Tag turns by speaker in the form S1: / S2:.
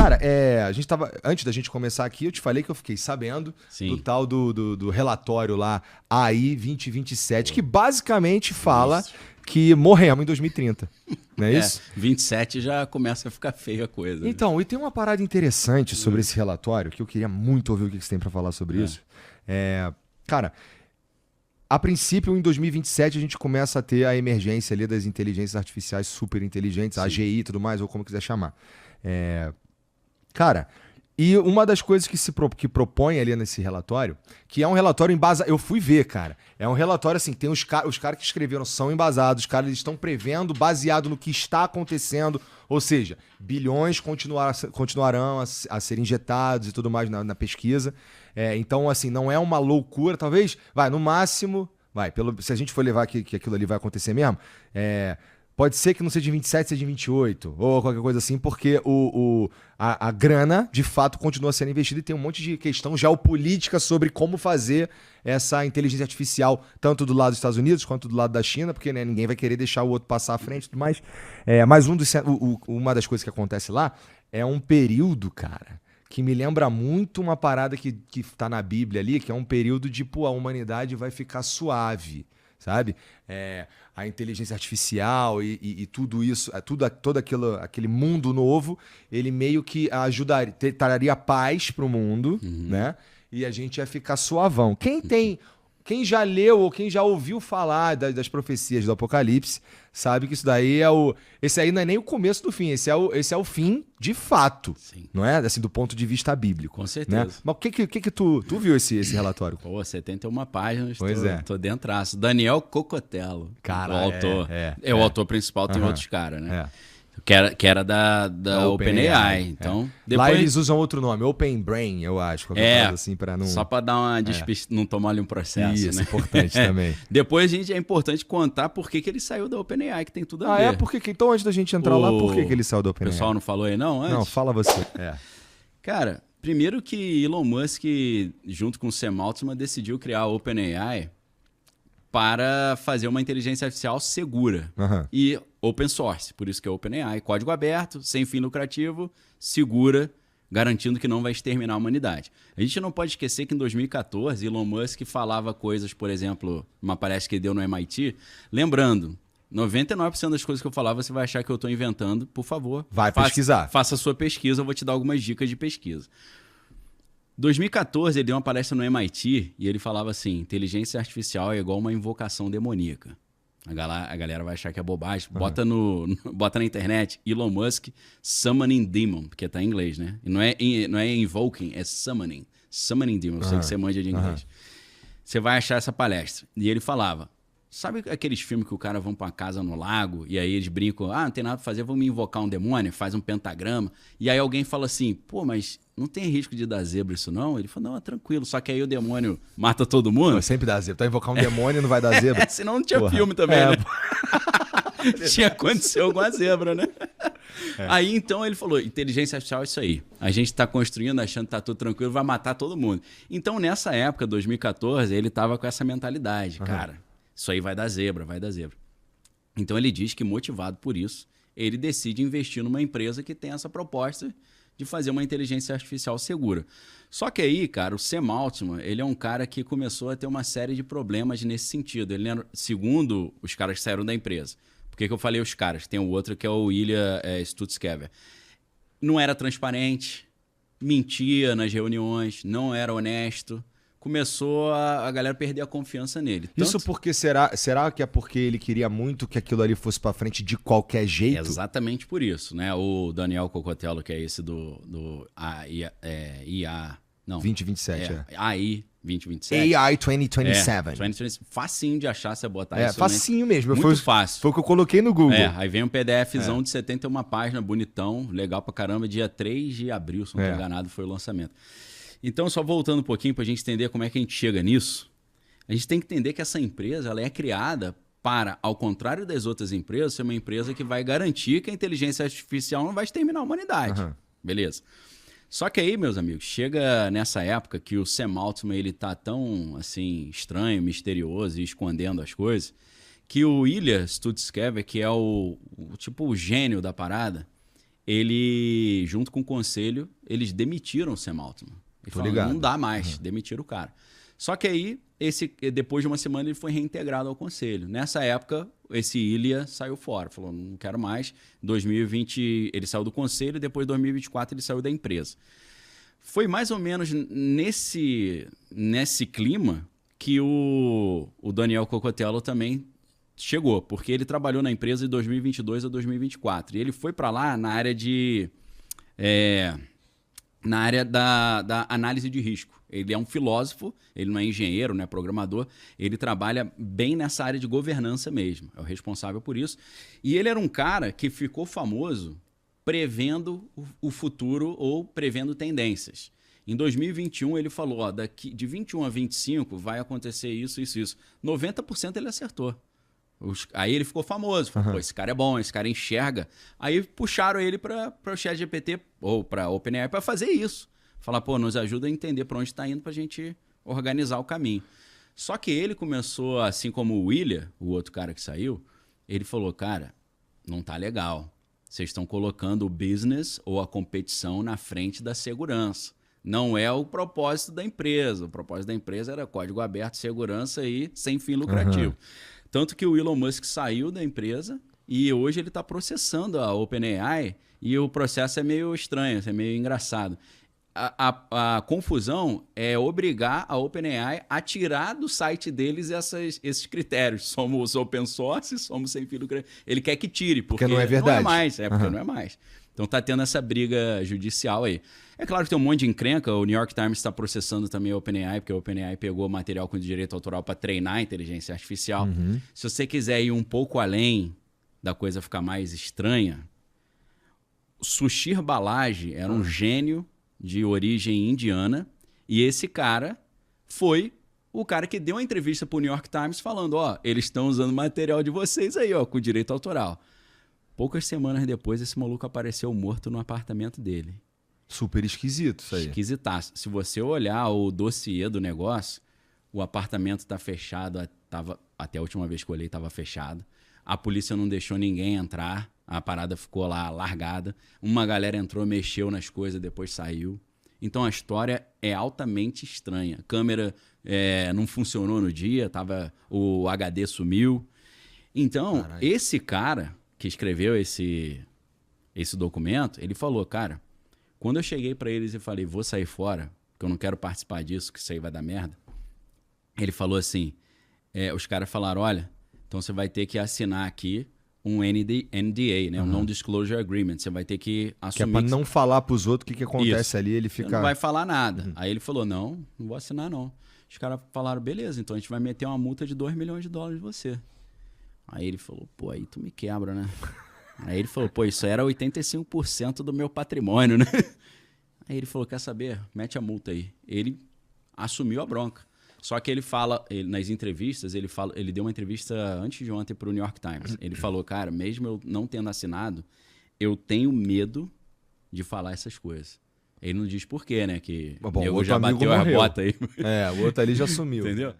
S1: Cara, a gente tava. Antes da gente começar aqui, eu te falei que eu fiquei sabendo do tal do relatório lá, AI 2027, que basicamente fala que morremos em 2030. Não é isso?
S2: 27 já começa a ficar feia a coisa.
S1: Então, e tem uma parada interessante sobre esse relatório, que eu queria muito ouvir o que você tem pra falar sobre isso. Cara, a princípio, em 2027, a gente começa a ter a emergência ali das inteligências artificiais super inteligentes, a AGI e tudo mais, ou como quiser chamar. Cara, e uma das coisas que propõe ali nesse relatório, que é um relatório embasado, eu fui ver, cara, é um relatório assim, tem os caras que escreveram são embasados, os caras estão prevendo baseado no que está acontecendo, ou seja, bilhões continuarão a ser injetados e tudo mais na pesquisa. Então, assim, não é uma loucura, talvez, no máximo, se a gente for levar que aquilo ali vai acontecer mesmo, pode ser que não seja de 27, seja de 28, ou qualquer coisa assim, porque a grana, de fato, continua sendo investida e tem um monte de questão geopolítica sobre como fazer essa inteligência artificial, tanto do lado dos Estados Unidos quanto do lado da China, porque ninguém vai querer deixar o outro passar à frente e tudo mais. Mas uma das coisas que acontece lá é um período, cara, que me lembra muito uma parada que tá na Bíblia ali, que é um período de, a humanidade vai ficar suave, sabe? A inteligência artificial e tudo isso, todo aquele mundo novo, ele meio que traria paz pro mundo, né? E a gente ia ficar suavão. Quem já leu ou quem já ouviu falar das profecias do Apocalipse, sabe que isso daí esse aí não é nem o começo do fim, esse é o fim de fato. Sim. Não é? Assim, do ponto de vista bíblico. Com certeza. Né? Mas o que tu viu esse relatório?
S2: 71 páginas,
S1: pois
S2: tô dentraço. Daniel Cocotello,
S1: cara,
S2: o autor. O autor principal, tem outros caras, né? Que era da OpenAI. Então, depois...
S1: Lá eles usam outro nome, Open Brain, eu acho. Assim, pra não...
S2: Só para dar uma não tomar ali um processo.
S1: Isso,
S2: né?
S1: Importante também.
S2: Depois, é importante contar por que ele saiu da OpenAI, que tem tudo a ver.
S1: Então, antes da gente entrar lá, por que ele saiu da OpenAI?
S2: O pessoal não falou aí, não? Antes?
S1: Não, fala você.
S2: Cara, primeiro que Elon Musk, junto com o Sam Altman, decidiu criar a OpenAI para fazer uma inteligência artificial segura e open source. Por isso que é OpenAI, código aberto, sem fim lucrativo, segura, garantindo que não vai exterminar a humanidade. A gente não pode esquecer que em 2014, Elon Musk falava coisas, por exemplo, numa palestra que ele deu no MIT, lembrando, 99% das coisas que eu falava você vai achar que eu estou inventando, por favor.
S1: Pesquisar.
S2: Faça a sua pesquisa, eu vou te dar algumas dicas de pesquisa. 2014, ele deu uma palestra no MIT e ele falava assim, inteligência artificial é igual uma invocação demoníaca. A galera vai achar que é bobagem. Bota na internet, Elon Musk Summoning Demon, porque tá em inglês, né? E não é invoking, é summoning. Summoning Demon, eu sei que você manja de inglês. Você vai achar essa palestra. E ele falava, sabe aqueles filmes que o cara vão pra uma casa no lago e aí eles brincam, não tem nada pra fazer, vamos invocar um demônio, faz um pentagrama. E aí alguém fala assim, mas não tem risco de dar zebra isso não? Ele falou, não, é tranquilo, só que aí o demônio mata todo mundo.
S1: Sempre dá zebra, invocar um demônio e não vai dar zebra.
S2: Senão não tinha filme também, né? Tinha acontecido alguma zebra, né? Aí então ele falou, inteligência artificial é isso aí. A gente tá construindo, achando que tá tudo tranquilo, vai matar todo mundo. Então nessa época, 2014, ele tava com essa mentalidade, cara, isso aí vai dar zebra, vai dar zebra. Então ele diz que motivado por isso, ele decide investir numa empresa que tem essa proposta de fazer uma inteligência artificial segura. Só que aí, cara, o Sam Altman, ele é um cara que começou a ter uma série de problemas nesse sentido. Ele, segundo os caras que saíram da empresa. Por que eu falei os caras? Tem o outro que é o Ilya Stutzkever. Não era transparente, mentia nas reuniões, não era honesto. Começou a galera perder a confiança nele.
S1: Isso porque será que é porque ele queria muito que aquilo ali fosse pra frente de qualquer jeito?
S2: Exatamente por isso, né? O Daniel Cocotello, que é esse do IA... Não,
S1: 2027,
S2: AI 2027.
S1: AI 2027.
S2: Facinho de achar, você botar isso.
S1: Facinho mesmo.
S2: Muito fácil.
S1: Foi o que eu coloquei no Google.
S2: Aí vem um PDFzão de 71 páginas, bonitão, legal pra caramba. Dia 3 de abril, se não estou enganado, foi o lançamento. Então, só voltando um pouquinho para a gente entender como é que a gente chega nisso, a gente tem que entender que essa empresa ela é criada para, ao contrário das outras empresas, ser uma empresa que vai garantir que a inteligência artificial não vai exterminar a humanidade. Beleza. Só que aí, meus amigos, chega nessa época que o Sam Altman ele tá tão assim, estranho, misterioso e escondendo as coisas, que o Ilya Stutzkever, que é o gênio da parada, ele, junto com o conselho, eles demitiram o Sam Altman. Ele falou, não dá mais, demitiram o cara. Só que aí, depois de uma semana, ele foi reintegrado ao conselho. Nessa época, esse Ilya saiu fora, falou, não quero mais. Em 2020, ele saiu do conselho, depois de 2024, ele saiu da empresa. Foi mais ou menos nesse clima que o Daniel Cocotello também chegou, porque ele trabalhou na empresa de 2022 a 2024. E ele foi para lá na área da análise de risco. Ele é um filósofo, ele não é engenheiro, não é programador, ele trabalha bem nessa área de governança mesmo, é o responsável por isso. E ele era um cara que ficou famoso prevendo o futuro ou prevendo tendências. Em 2021 ele falou, ó, daqui de 21 a 25 vai acontecer isso, isso, isso. 90% ele acertou. Aí ele ficou famoso, falou, pô, esse cara é bom, esse cara enxerga. Aí puxaram ele para o ChatGPT ou para a OpenAI para fazer isso. Falar, pô, nos ajuda a entender para onde está indo para a gente organizar o caminho. Só que ele começou, assim como o Ilya, o outro cara que saiu, ele falou, cara, não tá legal. Vocês estão colocando o business ou a competição na frente da segurança. Não é o propósito da empresa. O propósito da empresa era código aberto, segurança e sem fim lucrativo. Tanto que o Elon Musk saiu da empresa e hoje ele está processando a OpenAI e o processo é meio estranho, é meio engraçado. A confusão é obrigar a OpenAI a tirar do site deles esses critérios. Somos open source, somos sem fim lucrativo. Ele quer que tire, porque
S1: não é verdade.
S2: Não é mais. Porque não é mais. Então tá tendo essa briga judicial aí. É claro que tem um monte de encrenca. O New York Times está processando também a OpenAI, porque a OpenAI pegou material com direito autoral para treinar a inteligência artificial. Se você quiser ir um pouco além da coisa ficar mais estranha, Sushir Balaji era um gênio de origem indiana, e esse cara foi o cara que deu uma entrevista para o New York Times falando, ó, eles estão usando material de vocês aí, ó, com direito autoral. Poucas semanas depois, esse maluco apareceu morto no apartamento dele.
S1: Super esquisito isso aí.
S2: Esquisitaço. Se você olhar o dossiê do negócio, o apartamento tá fechado, até a última vez que eu olhei estava fechado. A polícia não deixou ninguém entrar. A parada ficou lá largada. Uma galera entrou, mexeu nas coisas, depois saiu. Então a história é altamente estranha. A câmera não funcionou no dia, o HD sumiu. Então, esse cara que escreveu esse documento, ele falou, cara, quando eu cheguei para eles e falei, vou sair fora, que eu não quero participar disso, que isso aí vai dar merda. Ele falou assim, os caras falaram, olha, então você vai ter que assinar aqui um NDA, né? Um Non-Disclosure Agreement. Você vai ter que assumir...
S1: Que é pra não falar pros outros o que acontece ali, ele fica...
S2: Você não vai falar nada. Aí ele falou, não vou assinar não. Os caras falaram, beleza, então a gente vai meter uma multa de $2 milhões de você. Aí ele falou, pô, aí tu me quebra, né? Aí ele falou, pô, isso era 85% do meu patrimônio, né? Aí ele falou, quer saber? Mete a multa aí. Ele assumiu a bronca. Só que ele fala, nas entrevistas, ele deu uma entrevista antes de ontem para o New York Times. Ele falou, cara, mesmo eu não tendo assinado, eu tenho medo de falar essas coisas. Ele não diz por quê, né? Que
S1: bom,
S2: eu já bateu a bota aí.
S1: O outro ali já sumiu.
S2: Entendeu?